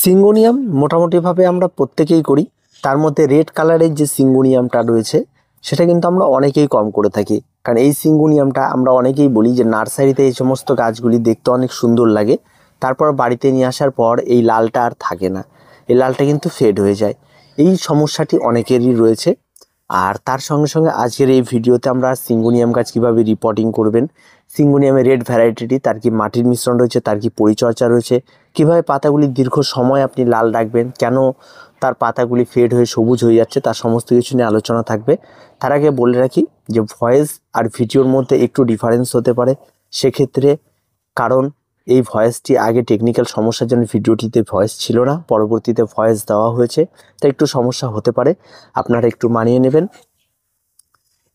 Syngonium মোটামুটিভাবে আমরা প্রত্যেকেই করি। তার মধ্যে রেড কালারের যে সিঙ্গোনিয়ামটা রয়েছে সেটা কিন্তু আমরা অনেকেই কম করে থাকি, কারণ এই সিঙ্গোনিয়ামটা আমরা অনেকেই বলি যে নার্সারিতে এই সমস্ত গাছগুলি দেখতে অনেক সুন্দর লাগে, তারপর বাড়িতে নিয়ে আসার পর এই লালটা আর থাকে না, এই লালটা কিন্তু ফেড হয়ে যায়। এই সমস্যাটি অনেকেরই রয়েছে। আর তার সঙ্গে সঙ্গে আজকের এই ভিডিওতে আমরা সিঙ্গোনিয়াম গাছ কীভাবে রিপোর্টিং করবেন, সিঙ্গোনিয়ামের রেড ভ্যারাইটিটি, তার কি মাটির মিশ্রণ রয়েছে, তার কি পরিচর্যা রয়েছে, কীভাবে পাতাগুলি দীর্ঘ সময় আপনি লাল রাখবেন, কেন তার পাতাগুলি ফেড হয়ে সবুজ হয়ে যাচ্ছে, তার সমস্ত কিছু নিয়ে আলোচনা থাকবে। তার আগে বলে রাখি যে ভয়েস আর ভিডিওর মধ্যে একটু ডিফারেন্স হতে পারে, সেক্ষেত্রে কারণ এই ভয়েসটি আগে টেকনিক্যাল সমস্যার জন্য ভিডিওটিতে ভয়েস ছিল না, পরবর্তীতে ভয়েস দেওয়া হয়েছে, তাই একটু সমস্যা হতে পারে, আপনারা একটু মানিয়ে নেবেন।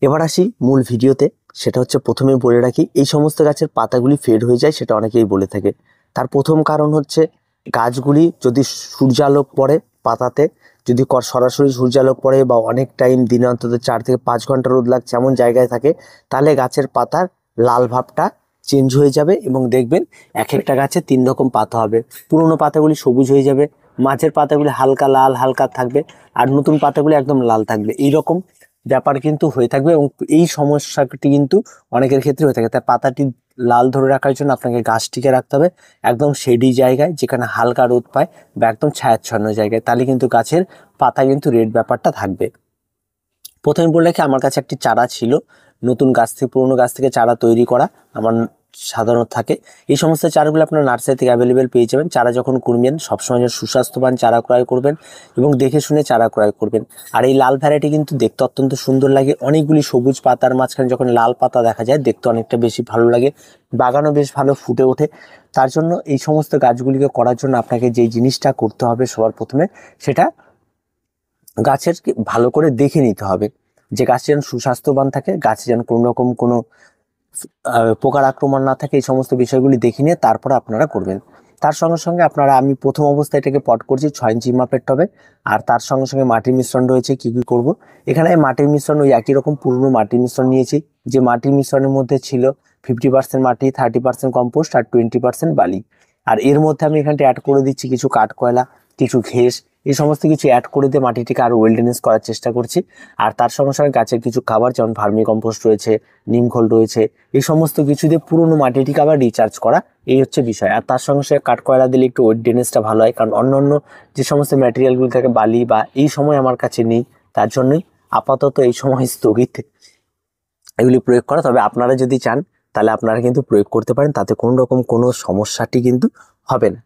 এবার আসি মূল ভিডিওতে। সেটা হচ্ছে প্রথমে বলে রাখি এই সমস্ত গাছের পাতাগুলি ফেড হয়ে যায়, সেটা অনেকেই বলে থাকে। তার প্রথম কারণ হচ্ছে গাছগুলি যদি সূর্যালোক পড়ে পাতাতে, যদি সরাসরি সূর্যালোক পড়ে বা অনেক টাইম দিনে অন্তত 4 থেকে 5 ঘন্টা রোদ লাগছে এমন জায়গায় থাকে, তাহলে গাছের পাতার লাল ভাবটা চেঞ্জ হয়ে যাবে এবং দেখবেন এক একটা গাছে 3 রকম পাতা হবে। পুরনো পাতাগুলি সবুজ হয়ে যাবে, মাঝের পাতাগুলি হালকা লাল হালকা থাকবে, আর নতুন পাতাগুলি একদম লাল থাকবে। এইরকম ব্যাপার কিন্তু হয়ে থাকবে এবং এই সমস্যাটি কিন্তু অনেকের ক্ষেত্রে হয়ে থাকে। তাই পাতাটি লাল ধরে রাখার জন্য আপনাকে গাছটিকে রাখতে হবে একদম শেডি জায়গায়, যেখানে হালকা রোদ পায় বা একদম ছায়াচ্ছন্ন জায়গায়, তাহলে কিন্তু গাছের পাতা কিন্তু রেড ব্যাপারটা থাকবে। প্রথমে বলে রাখি আমার কাছে একটি চারা ছিল, নতুন গাছ থেকে পুরনো গাছ থেকে চারা তৈরি করা আমার সাধারণত থাকে। এই সমস্ত চারাগুলো আপনার নার্সারি থেকে অ্যাভেলেবেল পেয়ে যাবেন। চারা যখন কিনবেন সবসময় সুস্বাস্থ্যবান চারা ক্রয় করবেন এবং দেখে শুনে চারা ক্রয় করবেন। আর এই লাল ভ্যারাইটি কিন্তু দেখতে অত্যন্ত সুন্দর লাগে, অনেকগুলি সবুজ পাতার মাঝখানে যখন লাল পাতা দেখা যায় দেখতে অনেকটা বেশি ভালো লাগে, বাগানও বেশ ভালো ফুটে ওঠে। তার জন্য এই সমস্ত গাছগুলিকে করার জন্য আপনাকে যে জিনিসটা করতে হবে সবার প্রথমে, সেটা গাছের ভালো করে দেখে নিতে হবে যে গাছ যেন সুস্বাস্থ্যবান থাকে, গাছে যেন কোনো রকম কোনো পোকার আক্রমণ না থাকে। এই সমস্ত বিষয়গুলি দেখে নিয়ে তারপর আপনারা করবেন। তার সঙ্গে সঙ্গে আপনারা, আমি প্রথম অবস্থায় এটাকে পট করছি 6 ইঞ্চি মাপের টবে, আর তার সঙ্গে সঙ্গে মাটির মিশ্রণ রয়েছে। কি কি করব, এখানে মাটির মিশ্রণ ওই একই রকম পুরনো মাটির মিশ্রণ নিয়েছি, যে মাটির মিশ্রণের মধ্যে ছিল 50% মাটি, 30% কম্পোস্ট আর 20% বালি। আর এর মধ্যে আমি এখানটা অ্যাড করে দিচ্ছি কিছু কাঠকয়লা, কিছু ঘেঁস, এই সমস্ত কিছু অ্যাড করে দিয়ে মাটিটিকে আরো ওয়েলডেনেস করার চেষ্টা করছি। আর তার সঙ্গে সঙ্গে গাছের কিছু খাবার যেমন ভার্মি কম্পোস্ট রয়েছে, নিমখোল রয়েছে, এই সমস্ত কিছু দিয়ে পুরোনো মাটিটিকে আবার রিচার্জ করা, এই হচ্ছে বিষয়। আর তার সঙ্গে সঙ্গে কাঠকয়লা দিলে একটু ওয়েলডেনেসটা ভালো হয়, কারণ অন্য যে সমস্ত ম্যাটেরিয়ালগুলো থাকে বালি বা এই সময় আমার কাছে নেই, তার জন্যই আপাতত এই সময় স্থগিত এগুলি প্রয়োগ করা। তবে আপনারা যদি চান তাহলে আপনারা কিন্তু প্রয়োগ করতে পারেন, তাতে কোনো রকম কোনো সমস্যাটি কিন্তু হবে না।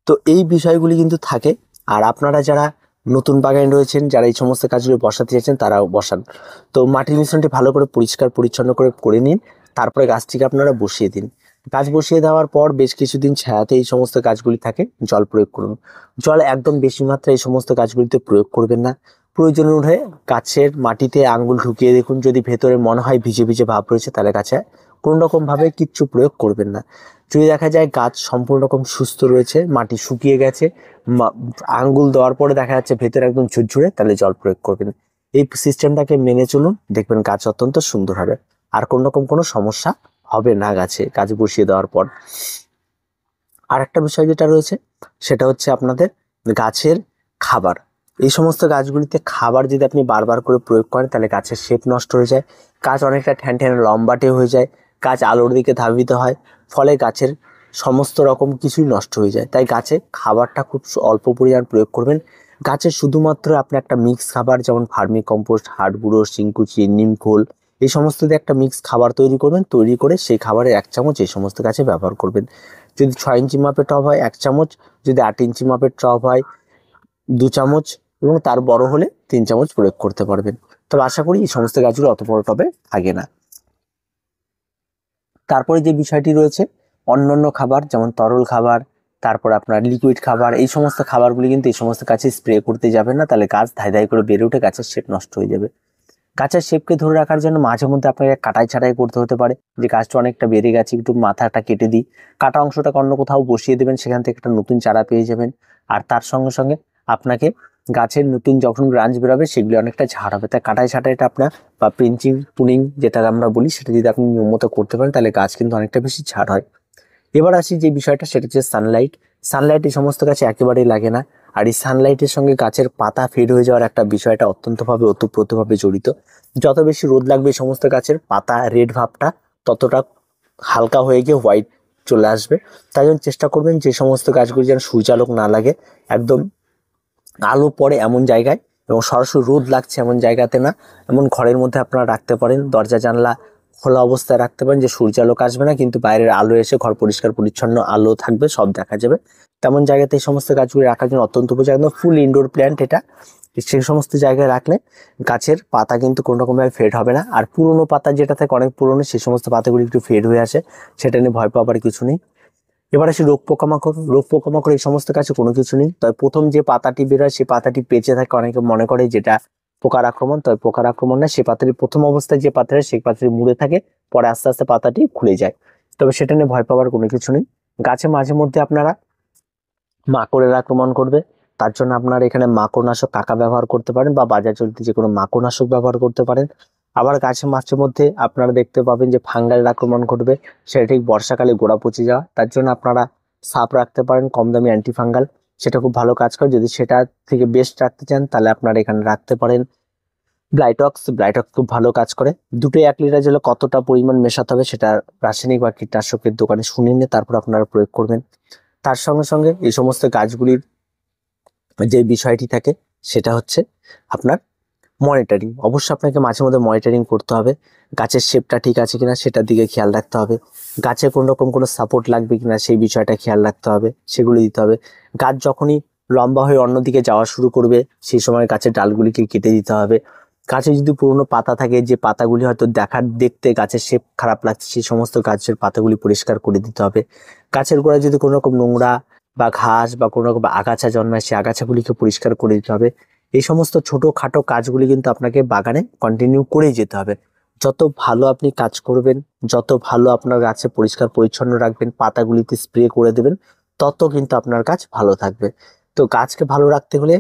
তো এই বিষয়গুলি কিন্তু থাকে। আর আপনারা যারা নতুন বাগানে রয়েছেন, যারা এই সমস্ত কাজগুলো বসাতে চাইছেন, তারাও বসান। তো মাটির মিশ্রণটি ভালো করে পরিষ্কার পরিচ্ছন্ন করে নিন, তারপরে গাছটিকে আপনারা বসিয়ে দিন। গাছ বসিয়ে দেওয়ার পর বেশ কিছুদিন ছায়াতে এই সমস্ত গাছগুলি থাকে, জল প্রয়োগ করুন। জল একদম বেশি মাত্রায় এই সমস্ত গাছগুলিতে প্রয়োগ করবেন না। প্রয়োজন অনুযায়ী গাছের মাটিতে আঙ্গুল ঢুকিয়ে দেখুন, যদি ভেতরে মনে হয় ভিজে ভিজে ভাব রয়েছে, তাহলে গাছে কোনো রকমভাবে কিচ্ছু প্রয়োগ করবেন না। যদি দেখা যায় গাছ সম্পূর্ণ রকম সুস্থ রয়েছে, মাটি শুকিয়ে গেছে, আঙ্গুল দেওয়ার পরে দেখা যাচ্ছে ভেতরে একদম ঝুরঝুরে, তাহলে জল প্রয়োগ করবেন। এই সিস্টেমটাকে মেনে চলুন, দেখবেন গাছ অত্যন্ত সুন্দর হবে, আর কোনো রকম কোনো সমস্যা হবে না গাছ বসিয়ে দেওয়ার পর। আর একটা বিষয় যেটা রয়েছে সেটা হচ্ছে আপনাদের গাছের খাবার। এই সমস্ত গাছগুলিতে খাবার যদি আপনি বারবার করে প্রয়োগ করেন, তাহলে গাছের শেপ নষ্ট হয়ে যায়, গাছ অনেকটা ঠ্যান ঠ্যান লম্বাটে হয়ে যায়, গাছ আলোর দিকে ধাবিত হয়, ফলে গাছের সমস্ত রকম কিছুই নষ্ট হয়ে যায়। তাই গাছে খাবারটা খুব অল্প পরিমাণ প্রয়োগ করবেন। গাছের শুধুমাত্র আপনি একটা মিক্স খাবার, যেমন ভার্মি কম্পোস্ট, হাড় গুঁড়ো, শিংকুচি, নিমখোল, এই সমস্ত দিয়ে একটা মিক্স খাবার তৈরি করবেন, তৈরি করে সেই খাবারের 1 চামচ এই সমস্ত গাছে ব্যবহার করবেন। যদি 6 ইঞ্চি মাপের টব হয় 1 চামচ, যদি 8 ইঞ্চি মাপের টব হয় 2 চামচ, এবং তার বড় হলে 3 চামচ প্রয়োগ করতে পারবেন। তবে আশা করি এই সমস্ত গাছগুলো অত বড় টবে থাকে না। তারপরে যে বিষয়টি রয়েছে, অন্যান্য খাবার যেমন তরল খাবার, তারপর আপনার লিকুইড খাবার, এই সমস্ত খাবারগুলি কিন্তু এই সমস্ত গাছে স্প্রে করতে যাবেন না, তাহলে গাছ ধাই ধাই করে বেড়ে উঠে গাছের শেপ নষ্ট হয়ে যাবে। গাছের শেপকে ধরে রাখার জন্য মাঝে মধ্যে আপনাকে কাটাই ছাঁটাই করতে হতে পারে, যে গাছটা অনেকটা বেড়ে গেছে, একটু মাথাটা কেটে দিই, কাটা অংশটাকে অন্য কোথাও বসিয়ে দেবেন, সেখান থেকে একটা নতুন চারা পেয়ে যাবেন। আর তার সঙ্গে সঙ্গে আপনাকে গাছের নতুন যখন ব্রাঞ্চ বেরোবে সেগুলি অনেকটা ঝাড় হবে, তাই কাটাই ছাঁটাইটা আপনার বা পিঞ্চিং পুনিং যেটা আমরা বলি, সেটা যদি আপনি নিয়মিত করতে পারেন, তাহলে গাছ কিন্তু অনেকটা বেশি ঝাড় হয়। এবার আসি যে বিষয়টা, সেটা হচ্ছে সানলাইট। সানলাইট এই সমস্ত গাছে একেবারেই লাগে না। আর এই সানলাইটের সঙ্গে গাছের পাতা ফেড হয়ে যাওয়ার একটা বিষয়টা অত্যন্তভাবে ওতপ্রোতভাবে জড়িত। যত বেশি রোদ লাগবে এই সমস্ত গাছের পাতা রেড ভাবটা ততটা হালকা হয়ে গিয়ে হোয়াইট চলে আসবে। তাই জন্য চেষ্টা করবেন যে সমস্ত গাছগুলি যেন সূর্যালোক না লাগে, একদম আলো পড়ে এমন জায়গায় এবং সরাসরি রোদ লাগছে এমন জায়গাতে না, এমন ঘরের মধ্যে আপনারা রাখতে পারেন। দরজা জানলা খোলা অবস্থায় রাখতে পারেন যে সূর্যালোক আসবে না কিন্তু বাইরের আলো এসে ঘর পরিষ্কার পরিচ্ছন্ন আলো থাকবে, সব দেখা যাবে। তেমন জায়গাতে এই সমস্ত গাছগুলি রাখার জন্য অত্যন্ত উপযোগী, একদম ফুল ইনডোর প্ল্যান্ট এটা। সেই সমস্ত জায়গায় রাখলে গাছের পাতা কিন্তু কোনো রকমভাবে ফেড হবে না। আর পুরোনো পাতা যেটা থাকে অনেক পুরোনো, সেই সমস্ত পাতাগুলি একটু ফেড হয়ে আসে, সেটা নিয়ে ভয় পাওয়ার কিছু নেই। এবার আসি রোগ পোকামাকড়। রোগ পোকামাকড় এই সমস্ত কাছে কোনো কিছু নেই। তবে প্রথম যে পাতাটি বেরোয় সেই পাতাটি পেঁচে থাকে, অনেকে মনে করে যেটা পোকার আক্রমণ, তবে পোকার আক্রমণ না। সেই পাতাটি প্রথম অবস্থায় যে পাতাটা সেই পাতাটি মুড়ে থাকে, পরে আস্তে আস্তে পাতাটি খুলে যায়। তবে সেটা নিয়ে ভয় পাওয়ার কোনো কিছু নেই। গাছে মাঝে মধ্যে আপনারা মাকড়ের আক্রমণ করবে, তার জন্য আপনারা এখানে মাকড়নাশক কাকা ব্যবহার করতে পারেন বা বাজার চলতি যে কোনো মাকড়নাশক ব্যবহার করতে পারেন। আবার গাছে মাঝে মধ্যে আপনারা দেখতে পাবেন যে ফাঙ্গাল আক্রমণ করবে, সেটা ঠিক বর্ষাকালে গোড়া পচে যাওয়া, তার জন্য আপনারা সাপ রাখতে পারেন কম দামি অ্যান্টিফাঙ্গাল, সেটা খুব ভালো কাজ করে। যদি সেটা থেকে বেস্ট রাখতে চান তাহলে আপনারা এখানে রাখতে পারেন ব্লাইটক্স। ব্লাইটক্স খুব ভালো কাজ করে। দুটো 1 লিটার জলে কতটা পরিমাণ মেশাতে হবে সেটা রাসায়নিক বা কীটনাশকের দোকানে শুনে নিয়ে তারপর আপনারা প্রয়োগ করবেন। তার সঙ্গে সঙ্গে এই সমস্ত গাছগুলির যে বিষয়টি থাকে সেটা হচ্ছে আপনার মনিটরিং। অবশ্যই আপনাকে মাঝে মধ্যে মনিটরিং করতে হবে, গাছের শেপটা ঠিক আছে কিনা সেটার দিকে খেয়াল রাখতে হবে, গাছে কোন রকম কোনো সাপোর্ট লাগবে কিনা সেই বিষয়টা খেয়াল রাখতে হবে, সেগুলো দিতে হবে। গাছ যখনই লম্বা হয়ে অন্যদিকে যাওয়া শুরু করবে সেই সময় গাছের ডালগুলিকে কেটে দিতে হবে। গাছে যদি পুরনো পাতা থাকে, যে পাতাগুলি হয়তো দেখতে গাছের শেপ খারাপ লাগছে, সেই সমস্ত গাছের পাতাগুলি পরিষ্কার করে দিতে হবে। গাছের গোড়ায় যদি কোনো রকম নোংরা বা ঘাস বা কোনো রকম আগাছা জন্মায় সেই আগাছাগুলিকে পরিষ্কার করে দিতে হবে। এই সমস্ত ছোটোখাটো কাজগুলি কিন্তু আপনাকে বাগানে কন্টিনিউ করেই যেতে হবে। যত ভালো আপনি কাজ করবেন, যত ভালো আপনার গাছে পরিষ্কার পরিচ্ছন্ন রাখবেন, পাতাগুলিতে স্প্রে করে দেবেন, তত কিন্তু আপনার গাছ ভালো থাকবে। তো গাছকে ভালো রাখতে হলে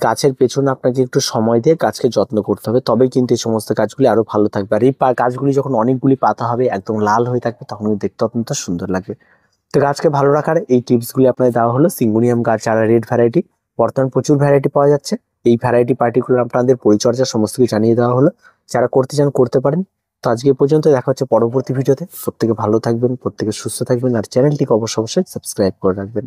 গাছের পেছনে আপনাকে একটু সময় দিয়ে গাছকে যত্ন করতে হবে, তবেই কিন্তু এই সমস্ত গাছগুলি আরো ভালো থাকবে। আর এই গাছগুলি যখন অনেকগুলি পাতা হবে, একদম লাল হয়ে থাকবে, তখন দেখতে অত্যন্ত সুন্দর লাগবে। তো গাছকে ভালো রাখার এই টিপসগুলি আপনাদের দেওয়া হলো। সিঙ্গোনিয়াম গাছ যারা রেড ভ্যারাইটি, বর্তমান প্রচুর ভ্যারাইটি পাওয়া যাচ্ছে, এই ভ্যারাইটি পার্টিকুলার আপনাদের পরিচর্যা সমস্ত কিছু জানিয়ে দেওয়া হলো। যারা করতে চান করতে পারেন। তো আজকে এ পর্যন্ত, দেখা হচ্ছে পরবর্তী ভিডিওতে। প্রত্যেকে ভালো থাকবেন, প্রত্যেকে সুস্থ থাকবেন, আর চ্যানেলটিকে অবশ্যই সাবস্ক্রাইব করে রাখবেন।